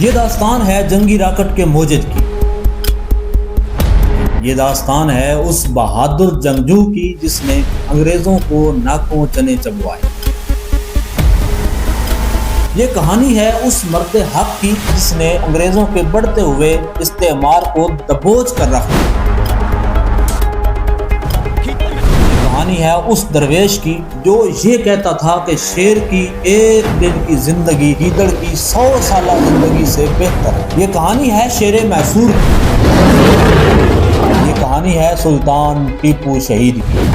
یہ داستان ہے جنگی راکٹ کے موجد کی۔ یہ داستان ہے اس بہادر جنگجو کی جس نے انگریزوں کو ناکوں چنے چبوائے۔ یہ کہانی ہے اس مرد حق کی جس نے انگریزوں کے بڑھتے ہوئے استعمار کو دبوچ کر رکھا۔ کہانی ہے اس درویش کی جو یہ کہتا تھا کہ شیر کی ایک دن کی زندگی گیدڑ کی 100 سالہ زندگی سے بہتر ہے۔ یہ کہانی ہے شیر میسور کی۔ یہ کہانی ہے سلطان ٹیپو شہید کی۔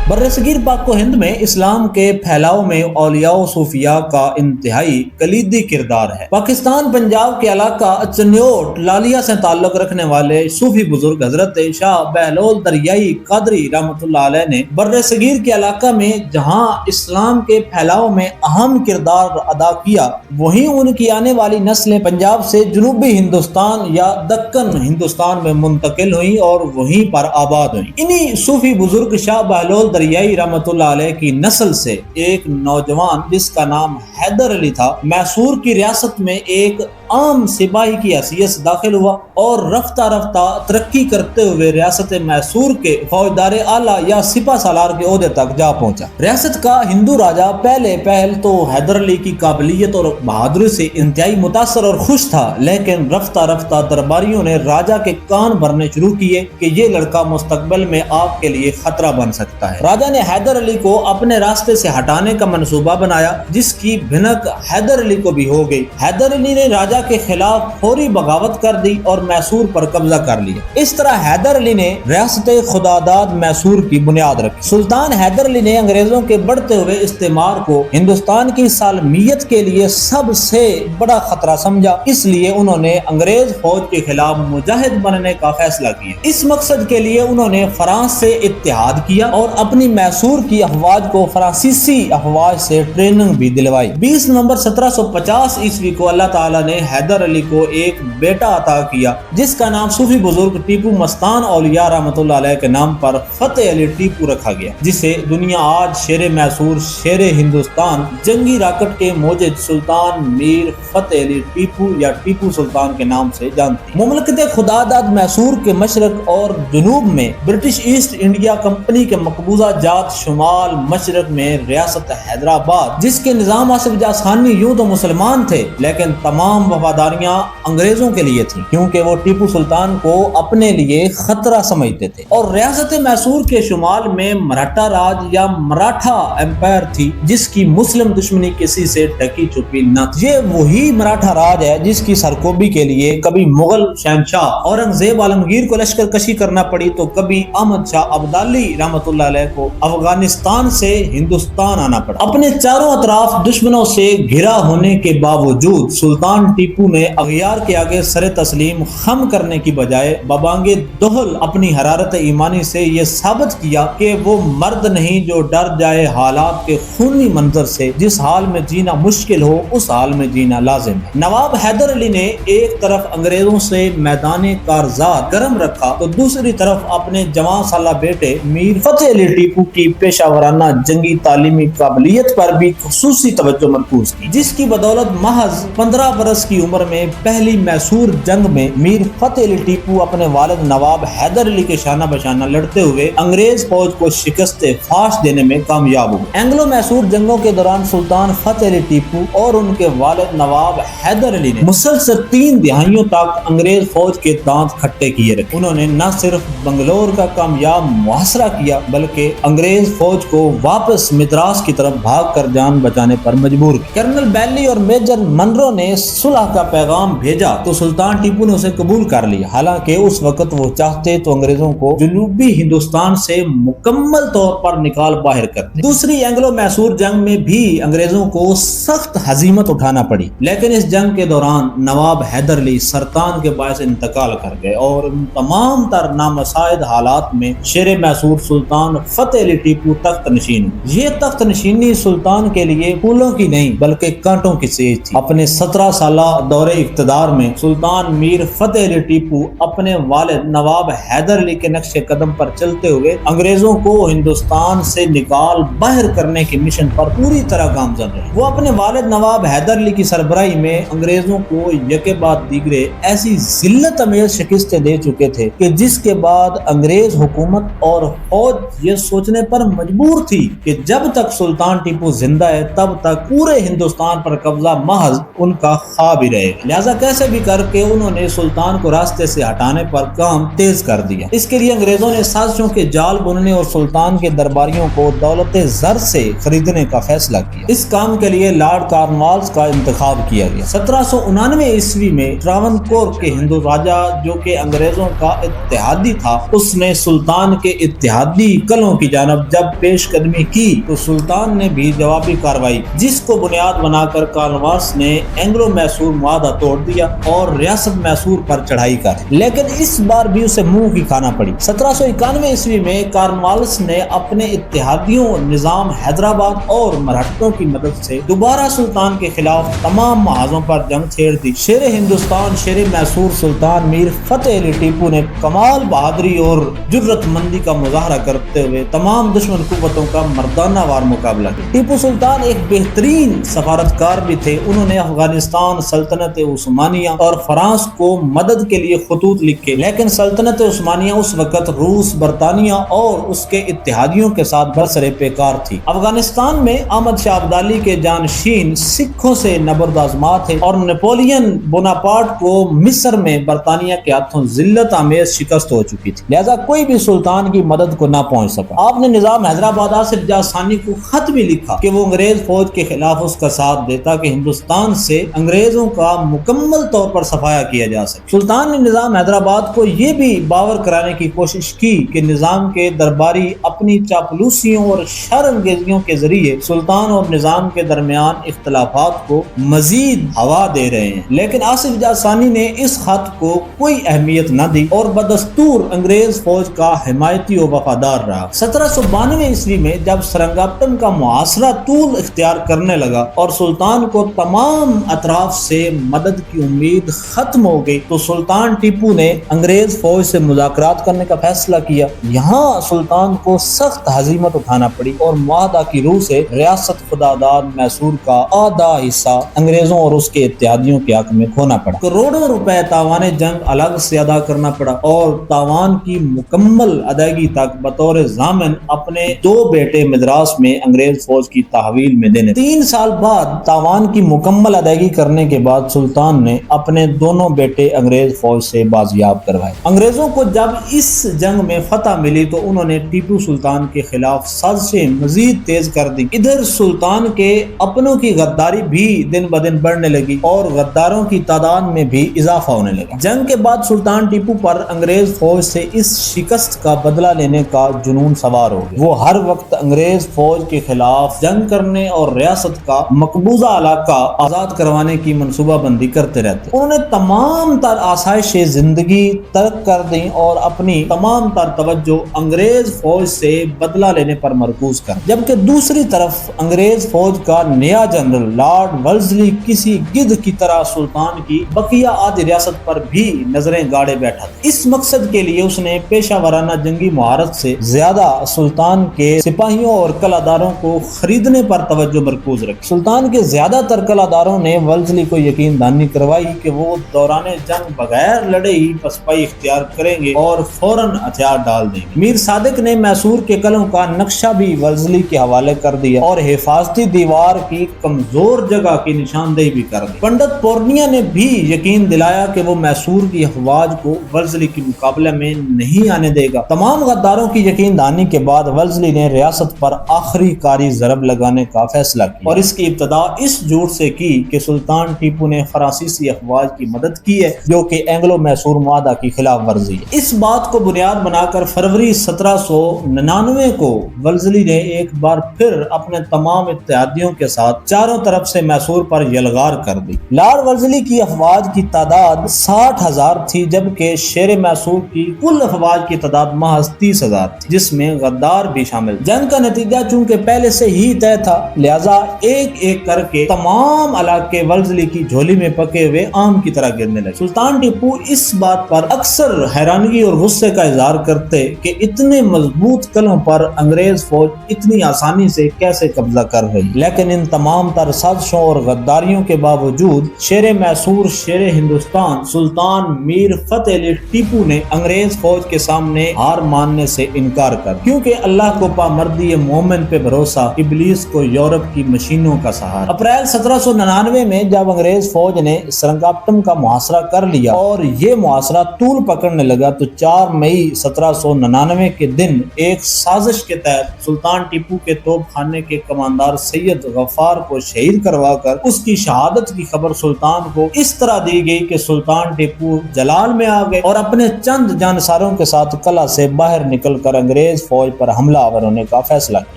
برصغیر پاک و ہند میں اسلام کے پھیلاؤ میں اولیاء و صوفیاء کا انتہائی کلیدی کردار ہے۔ پاکستان پنجاب کے علاقہ چنیوٹ لالیہ سے تعلق رکھنے والے صوفی بزرگ حضرت شاہ بہلول دریائی قادری رحمۃ اللہ علیہ نے برصغیر کے علاقہ میں جہاں اسلام کے پھیلاؤ میں اہم کردار ادا کیا، وہیں ان کی آنے والی نسلیں پنجاب سے جنوبی ہندوستان یا دکن ہندوستان میں منتقل ہوئیں اور وہیں پر آباد ہوئیں۔ انہی صوفی بزرگ شاہ بہلول دریائی رحمۃ اللہ علیہ کی نسل سے ایک نوجوان جس کا نام حیدر علی تھا، میسور کی ریاست میں ایک عام سپاہی کی حیثیت سے داخل ہوا اور رفتہ رفتہ ترقی کرتے ہوئے ریاست میسور کے فوجدار اعلیٰ یا سپہ سالار کے عہدے تک جا پہنچا۔ ریاست کا ہندو راجا پہل تو حیدر علی کی قابلیت اور بہادری سے انتہائی متاثر اور خوش تھا، لیکن رفتہ رفتہ درباریوں نے راجا کے کان بھرنے شروع کیے کہ یہ لڑکا مستقبل میں آپ کے لیے خطرہ بن سکتا ہے۔ راجا نے حیدر علی کو اپنے راستے سے ہٹانے کا منصوبہ بنایا، جس کی بھنک حیدر علی کو بھی ہو گئی۔ حیدر علی نے راجا کے خلاف فوری بغاوت کر دی اور میسور پر قبضہ کر لیا۔ اس طرح حیدر علی نے ریاست خداداد میسور کی بنیاد رکھی۔ سلطان حیدر علی نے انگریزوں کے بڑھتے ہوئے استعمار کو ہندوستان کی سالمیت کے لیے سب سے بڑا خطرہ سمجھا، اس لیے انہوں نے انگریز فوج کے خلاف مجاہد بننے کا فیصلہ کیا۔ اس مقصد کے لیے انہوں نے فرانس سے اتحاد کیا اور اپنی میسور کی افواج کو فرانسیسی افواج سے ٹریننگ بھی دلوائی۔ 20 نومبر 1750 عیسوی کو اللہ تعالیٰ نے حیدر علی کو ایک بیٹا عطا کیا جس کا نام صوفی بزرگ ٹیپو مستان اولیاء رحمۃ اللہ علیہ کے نام پر فتح علی ٹیپو رکھا گیا، جسے دنیا آج شیر میسور، شیر ہندوستان، جنگی راکٹ کے موجد سلطان میر فتح علی ٹیپو یا ٹیپو سلطان کے نام سے جانتی ہے۔ مملکت خداداد میسور کے مشرق اور جنوب میں برٹش ایسٹ انڈیا کمپنی کے مقبوضہ جات شمال مشرق میں ریاست حیدرآباد، جس کے نظام آصف جاہ ثانی یوں تو مسلمان تھے لیکن تمام وفاداریاں انگریزوں کے لیے تھیں، کیونکہ وہ ٹیپو سلطان کو اپنے لیے خطرہ سمجھتے تھے۔ اور ریاست میسور کے شمال میں مراٹھا راج یا مراٹھا امپائر تھی، جس کی مسلم دشمنی کسی سے ڈھکی چھپی نہ تھی۔ یہ وہی مراٹھا راج ہے جس کی سرکوبی کے لیے کبھی مغل شہنشاہ اورنگزیب عالمگیر کو لشکر کشی کرنا پڑی تو کبھی احمد شاہ ابدالی رحمۃ اللہ علیہ کو افغانستان سے ہندوستان آنا پڑا۔ اپنے چاروں اطراف دشمنوں سے گھرا ہونے کے باوجود سلطان ٹیپو نے اغیار کے آگے سر تسلیم خم کرنے کی بجائے ببانگِ دہل اپنی حرارت ایمانی سے یہ ثابت کیا کہ وہ مرد نہیں جو ڈر جائے حالات کے خونی منظر سے۔ جس حال میں جینا مشکل ہو اس حال میں جینا لازم ہے۔ نواب حیدر علی نے ایک طرف انگریزوں سے میدان کارزار گرم رکھا تو دوسری طرف اپنے جوان سالہ بیٹے میر فتح علی ٹیپو کی پیشہ ورانہ جنگی تعلیمی قابلیت پر بھی خصوصی توجہ مرکوز کی، جس کی بدولت محض 15 برس کی عمر میں پہلی میسور جنگ میں میر فتح علی ٹیپو اپنے والد نواب حیدر علی کے شانہ بشانہ لڑتے ہوئے انگریز فوج کو شکست فاش دینے میں کامیاب ہوئے۔ اینگلو میسور جنگوں کے دوران سلطان فتح علی ٹیپو اور ان کے والد نواب حیدر علی نے مسلسل 3 دہائیوں تک انگریز فوج کے دانت کھٹے کیے رکھے۔ انہوں نے نہ صرف بنگلور کا کامیاب محاصرہ کیا بلکہ انگریز فوج کو واپس مدراس کی طرف بھاگ کر جان بچانے پر مجبور کیا۔ کرنل بیلی اور میجر منرو نے صلح کا پیغام بھیجا تو سلطان ٹیپو نے اسے قبول کر لیا، حالانکہ اس وقت وہ چاہتے تو انگریزوں کو جنوبی ہندوستان سے مکمل طور پر نکال باہر کرتے۔ دوسری اینگلو میسور جنگ میں بھی انگریزوں کو سخت ہزیمت اٹھانا پڑی، لیکن اس جنگ کے دوران نواب حیدر علی سرطان کے باعث انتقال کر گئے اور ان تمام تر نامساعد حالات میں شیر میسور سلطان فتح علی ٹیپو تخت نشین ہوئے۔ یہ تخت نشینی سلطان کے لیے پھولوں کی نہیں بلکہ کانٹوں کی سیج تھی۔ اپنے 17 سالہ دور اقتدار میں سلطان میر فتح علی ٹیپو اپنے والد نواب حیدر علی کے نقش قدم پر چلتے ہوئے انگریزوں کو ہندوستان سے نکال باہر کرنے کے مشن پر پوری طرح گامزن رہے۔ وہ اپنے والد نواب حیدر علی کی سربراہی میں انگریزوں کو یکے بعد دیگرے ایسی ذلت امیز شکستیں دے چکے تھے کہ جس کے بعد انگریز حکومت اور فوج یہ سوچنے پر مجبور تھی کہ جب تک سلطان ٹیپو زندہ ہے تب تک پورے ہندوستان پر قبضہ محض ان کا خواب ہی رہے گا، لہذا کیسے بھی کر کے انہوں نے سلطان کو راستے سے ہٹانے پر کام تیز کر دیا۔ اس کے لیے انگریزوں نے سازشوں کے جال بننے اور سلطان کے درباریوں کو دولت زر سے خریدنے کا فیصلہ کیا۔ اس کام کے لیے لارڈ کارنوالس کا انتخاب کیا گیا۔ 1799 عیسوی میں ٹراونکور کے ہندو راجا جو کہ انگریزوں کا اتحادی تھا، اس نے سلطان کے اتحادی قلعوں کی جانب جب پیش قدمی کی تو سلطان نے بھی جوابی کارروائی جس کو بنیاد بنا کر کارنوالس نے اینگلو میسور معاہدہ توڑ دیا اور ریاست میسور پر چڑھائی کر، لیکن اس بار بھی اسے منہ کی کھانا پڑی۔ 1791 عیسوی میں کارنوالس نے اپنے اتحادیوں نظام حیدرآباد اور مرہٹوں کی مدد سے دوبارہ سلطان کے خلاف تمام محاذوں پر جنگ چھیڑ دی۔ شیر ہندوستان شیر میسور سلطان میر فتح علی ٹیپو نے کمال بہادری اور جرت مندی کا مظاہرہ کرتے ہوئے تمام دشمن قوتوں کا مردانہ وار مقابلہ کیا۔ ٹیپو سلطان ایک بہترین سفارتکار بھی تھے۔ انہوں نے افغانستان، سلطنت عثمانیہ اور فرانس کو مدد کے لیے خطوط لکھے، لیکن سلطنت عثمانیہ اس وقت روس، برطانیہ اور اس کے اتحادیوں کے ساتھ برسر پیکار تھی۔ افغانستان میں احمد شاہ ابدالی کے جانشین سکھوں سے نبرد تھے اور نیپولین بوناپارٹ کو مصر میں برطانیہ کے ہاتھوں ذلت آمیز شکست ہو چکی تھی، لہذا کوئی بھی سلطان کی مدد کو نہ پہنچ سکا۔ آپ نے نظام حیدرآباد آصف جاہ ثانی کو خط بھی لکھا کہ وہ انگریز فوج کے خلاف اس کا ساتھ دیتا کہ ہندوستان سے انگریزوں کا مکمل طور پر صفایا کیا جا سکے۔ سلطان نے نظام حیدرآباد کو یہ بھی باور کرانے کی کوشش کی کہ نظام کے درباری اپنی چاپلوسیوں اور شر انگیزیوں کے ذریعے سلطان اور نظام کے درمیان اختلافات کو مزید ہوا دے رہے ہیں، لیکن آصف جاہ ثانی نے اس خط کو کوئی اہمیت نہ دی اور بدستور انگریز فوج کا حمایتی و وفادار رہا۔ 1792 عیسوی میں جب سرنگاپٹم کا محاصرہ طول اختیار کرنے لگا اور سلطان کو تمام اطراف سے مدد کی امید ختم ہو گئی تو سلطان ٹیپو نے انگریز فوج سے مذاکرات کرنے کا فیصلہ کیا۔ یہاں سلطان کو سخت ہزیمت اٹھانا پڑی اور معاہدہ کی روح سے ریاست خداداد میسور کا آدھا حصہ انگریزوں اور اس کے اتحادیوں کے حق میں کھونا پڑا۔ کروڑوں روپے تاوان جنگ الگ سے ادا کرنا پڑا اور تاوان کی مکمل ادائیگی تک بطور ضامن اپنے 2 بیٹے مدراس میں انگریز فوج کی تحویل میں دینے۔ 3 سال بعد تاوان کی مکمل ادائیگی کرنے کے بعد سلطان نے اپنے دونوں بیٹے انگریز فوج سے بازیاب کروائے۔ انگریزوں کو جب اس جنگ میں فتح ملی تو انہوں نے ٹیپو سلطان کے خلاف سازشیں مزید تیز کر دی۔ ادھر سلطان کے اپنوں کی غداری بھی دن بدن بڑھنے لگی اور غداروں کی تعداد میں بھی اضافہ ہونے لگا۔ جنگ کے بعد سلطان ٹیپو پر انگریز فوج سے اس شکست کا بدلہ لینے کا جنون سوار ہو گیا۔ وہ ہر وقت انگریز فوج کے خلاف جنگ کرنے اور ریاست کا مقبوضہ علاقہ آزاد کروانے کی منصوبہ بندی کرتے رہتے۔ انہوں نے تمام تر آسائش زندگی ترک کر دی اور اپنی تمام تر توجہ انگریز فوج سے بدلہ لینے پر مرکوز کر، جبکہ دوسری طرف انگریز فوج کا نیا جنرل لارڈ ولزلی کسی گدھ کی طرح سلطان کی بقیہ آدھی ریاست پر بھی نظریں گاڑے بیٹھا تھا۔ اس مقصد کے لیے اس نے پیشہ ورانہ جنگی مہارت سے زیادہ سلطان کے سپاہیوں اور قلعہ کو خریدنے پر توجہ مرکوز رکھی۔ سلطان کے زیادہ تر قلعہ داروں نے ولزلی کو یقین دہانی کروائی کہ وہ دوران جنگ بغیر لڑے ہی پسپائی اختیار کریں گے اور فوراً ہتھیار ڈال دیں گے۔ میر صادق نے میسور کے قلعوں کا نقشہ بھی ولزلی کے حوالے کر دیا اور حفاظتی دیوار کی کمزور جگہ کی نشاندہی بھی کر دی۔ پنڈت پورنیا نے بھی یقین دلایا کہ وہ میسور کی افواج کو ولزلی کے مقابلے میں نہیں آنے دے گا۔ تمام غداروں کی یقین دہانی کے بعد ولزلی نے ریاست پر آخری کاری ضرب لگانے کا فیصلہ کیا اور اس کی ابتدا اس جھوٹ سے کی کہ سلطان ٹیپو نے فرانسیسی افواج کی مدد کی ہے جو کہ اینگلو میسور معاہدہ کی خلاف ورزی ہے۔ اس بات کو بنیاد بنا کر فروری 1799 کو ولزلی نے ایک بار پھر اپنے تمام اتحادیوں کے ساتھ چاروں طرف سے میسور پر یلغار کر دی۔ لارڈ ولزلی کی افواج کی تعداد 60,000 تھی جبکہ شیر میسور کی کل افواج کی تعداد محض 30,000 تھی جس میں غدار بھی شامل۔ جنگ کا نتیجہ چونکہ پہلے سے ہی طے تھا لہذا ایک ایک کر کے تمام علاقے ولزلی کی جھولی میں پکے ہوئے آم کی طرح گرنے لگے۔ سلطان ٹیپو اس بات پر اکثر حیرانگی اور غصے کا اظہار کرتے کہ اتنے مضبوط قلعوں پر انگریز فوج اتنی آسانی سے کیسے قبضہ کر رہی، لیکن ان تمام تر سازشوں اور غداریوں کے باوجود شیر میسور شیر ہندوستان سلطان میر فتح علی ٹیپو نے انگریز فوج کے سامنے ہار ماننے سے انکار کر، کیونکہ اللہ کو پامردی مومن پہ بھروسہ، ابلیس کو یورپ کی مشینوں کا سہارا۔ اپریل 1799 میں جب انگریز فوج نے سرنگاپٹم کا محاصرہ کر لیا اور یہ محاصرہ طول پکڑنے لگا تو 4 مئی 1799 کے دن ایک سازش کے تحت سلطان ٹیپو کے توپ خانے کے کماندار سید غفار کو شہید کروا کر اس کی شہادت کی خبر سلطان کو اس طرح دی گئی کہ سلطان ٹیپو جلال میں آ گئے اور اپنے چند جانساروں کے ساتھ قلعہ سے باہر نکل کر انگریز فوج پر حملہ آور ہونے کا فیصلہ کیا۔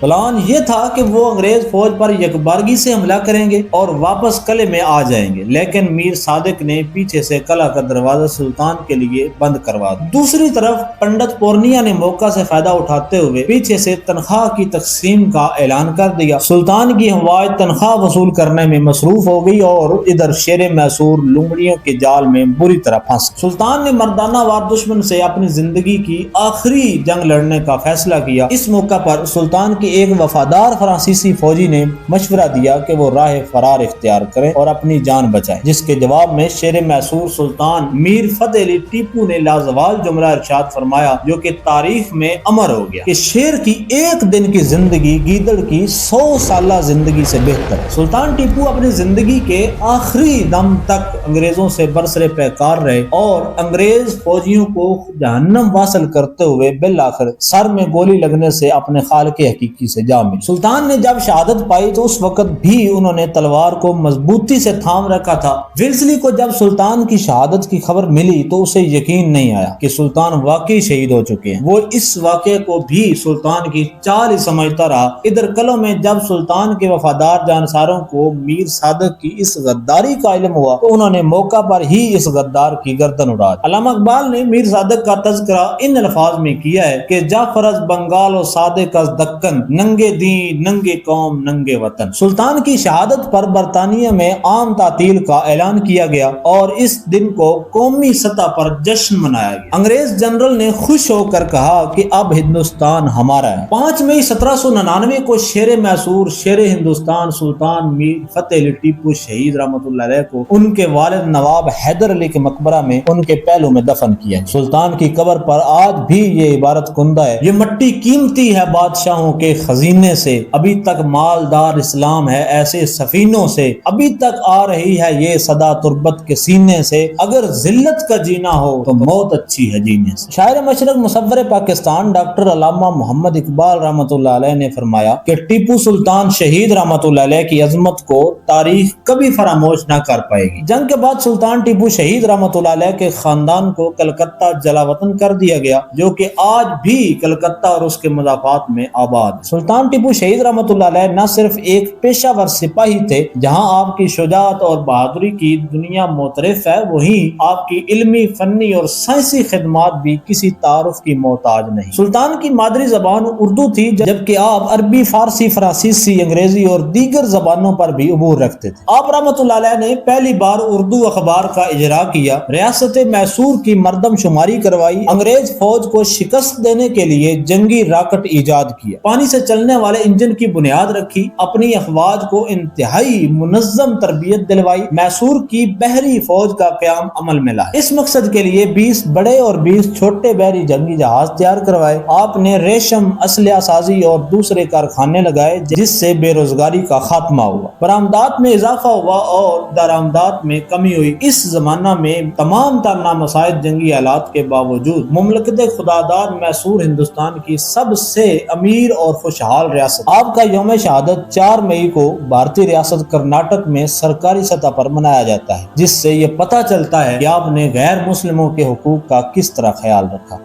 پلان یہ تھا کہ وہ انگریز فوج پر یکبارگی سے حملہ کریں گے اور واپس قلعے میں آ جائیں گے، لیکن میر صادق نے پیچھے سے قلعہ کا دروازہ سلطان کے لیے بند کروا دیا۔ دوسری طرف پنڈت پورنیا نے موقع سے فائدہ اٹھاتے ہوئے پیچھے سے تنخواہ کی تقسیم کا اعلان کر دیا۔ سلطان کی افواج تنخواہ وصول کرنے میں مصروف ہو گئی اور ادھر شیر میسور لومڑیوں کے جال میں بری طرح پھنس۔ سلطان نے مردانہ وار دشمن سے اپنی زندگی کی آخری جنگ لڑنے کا فیصلہ کیا۔ اس موقع پر سلطان کے ایک وفادار فرانسیسی فوجی نے مشورہ دیا کہ وہ راہ فرار اختیار کریں اور اپنی جان بچائیں، جس کے جواب میں شیر میسور سلطان میر فتح علی ٹیپو نے لازوال جملہ ارشاد فرمایا جو کہ تاریخ میں امر ہو گیا کہ شیر کی ایک دن کی زندگی گیدڑ کی 100 سالہ زندگی سے بہتر ہے۔ سلطان ٹیپو اپنی زندگی کے آخری دم تک انگریزوں سے برسر پیکار رہے اور انگریز فوجیوں کو جہنم واصل کرتے ہوئے بالآخر سر میں گولی لگنے سے اپنے خالق حقیقی سے جا ملے۔ سلطان نے جب شہادت پائی تو اس وقت بھی انہوں نے تلوار کو مضبوطی سے تھام رکھا تھا۔ ولسلی کو جب سلطان کی شہادت کی خبر ملی تو اسے یقین نہیں آیا کہ سلطان واقعی شہید ہو چکے ہیں۔ وہ اس واقعے کو بھی سلطان کی چال ہی سمجھتا رہا۔ ادھر قلعوں میں جب سلطان کے وفادار جانساروں کو میر صادق کی اس غداری کا علم ہوا تو انہوں نے موقع پر ہی اس غدار کی گردن اڑا دی۔ علامہ اقبال نے میر صادق کا تذکرہ ان الفاظ میں کیا ہے کہ جعفر از بنگال و صادق از دکن، ننگے دین ننگے قوم ننگے وطن۔ سلطان کی شہادت پر برطانیہ میں عام تعطیل کا اعلان کیا گیا اور اس دن کو قومی سطح پر جشن منایا گیا۔ انگریز جنرل نے خوش ہو کر کہا کہ اب ہندوستان ہمارا ہے۔ 5 مئی 1799 کو شیر میسور شیر ہندوستان سلطان میر فتح علی ٹیپو شہید رحمۃ اللہ علیہ کو ان کے والد نواب حیدر علی کے مقبرہ میں ان کے پہلو میں دفن کیا۔ سلطان کی قبر پر آج بھی یہ عبارت کندہ ہے، یہ مٹی قیمتی ہے بادشاہوں کے خزینے سے، ابھی تک مالدار اسلام ہے ایسے سفینوں سے، ابھی تک آ رہی ہے یہ صدا تربت کے سینے سے، اگر ذلت کا جینا ہو تو موت اچھی ہے جینے سے۔ شاعر مشرق مصور پاکستان ڈاکٹر علامہ محمد اقبال رحمۃ اللہ علیہ نے فرمایا کہ ٹیپو سلطان شہید رحمۃ اللہ علیہ کی عظمت کو تاریخ کبھی فراموش نہ کر پائے گی۔ جنگ کے بعد سلطان ٹیپو شہید رحمۃ اللہ علیہ کے خاندان کو کلکتہ جلاوطن کر دیا گیا، جو کہ آج بھی کلکتہ اور اس کے مضافات میں آباد۔ سلطان ٹیپو شہید رحمۃ اللہ علیہ نہ صرف ایک پیشہ ور سپاہی تھے جہاں آپ کی شجاعت اور بہادری کی دنیا معترف ہے، وہیں آپ کی علمی، فنی اور سائنسی خدمات بھی کسی تعارف کی محتاج نہیں۔ سلطان کی مادری زبان اردو تھی، جبکہ آپ عربی، فارسی، فرانسیسی، انگریزی اور دیگر زبانوں پر بھی عبور رکھتے تھے۔ آپ رحمۃ اللہ علیہ نے پہلی بار اردو اخبار کا اجرا کیا، ریاست میسور کی مردم شماری کروائی، انگریز فوج کو شکست دینے کے لیے جنگی راکٹ ایجاد کیا، پانی سے چلنے والے انجن کی بنیاد رکھی، اپنی افواج کو انتہائی منظم تربیت دلوائی، میسور کی بحری فوج کا قیام عمل میں لایا۔ اس مقصد کے لیے 20 بڑے اور 20 چھوٹے بحری جنگی جہاز تیار کروائے۔ آپ نے ریشم، اسلحہ سازی اور دوسرے کارخانے لگائے جس سے بے روزگاری کا خاتمہ ہوا، برآمدات میں اضافہ ہوا اور درآمدات میں کمی ہوئی۔ اس زمانہ میں تمام تر نامساعد جنگی حالات کے باوجود مملکت خداداد میسور ہندوستان کی سب سے امیر اور خوشحال ریاست۔ آپ کا یوم شہادت 4 مئی کو بھارتی ریاست کرناٹک میں سرکاری سطح پر منایا جاتا ہے، جس سے یہ پتہ چلتا ہے کہ آپ نے غیر مسلموں کے حقوق کا کس طرح خیال رکھا۔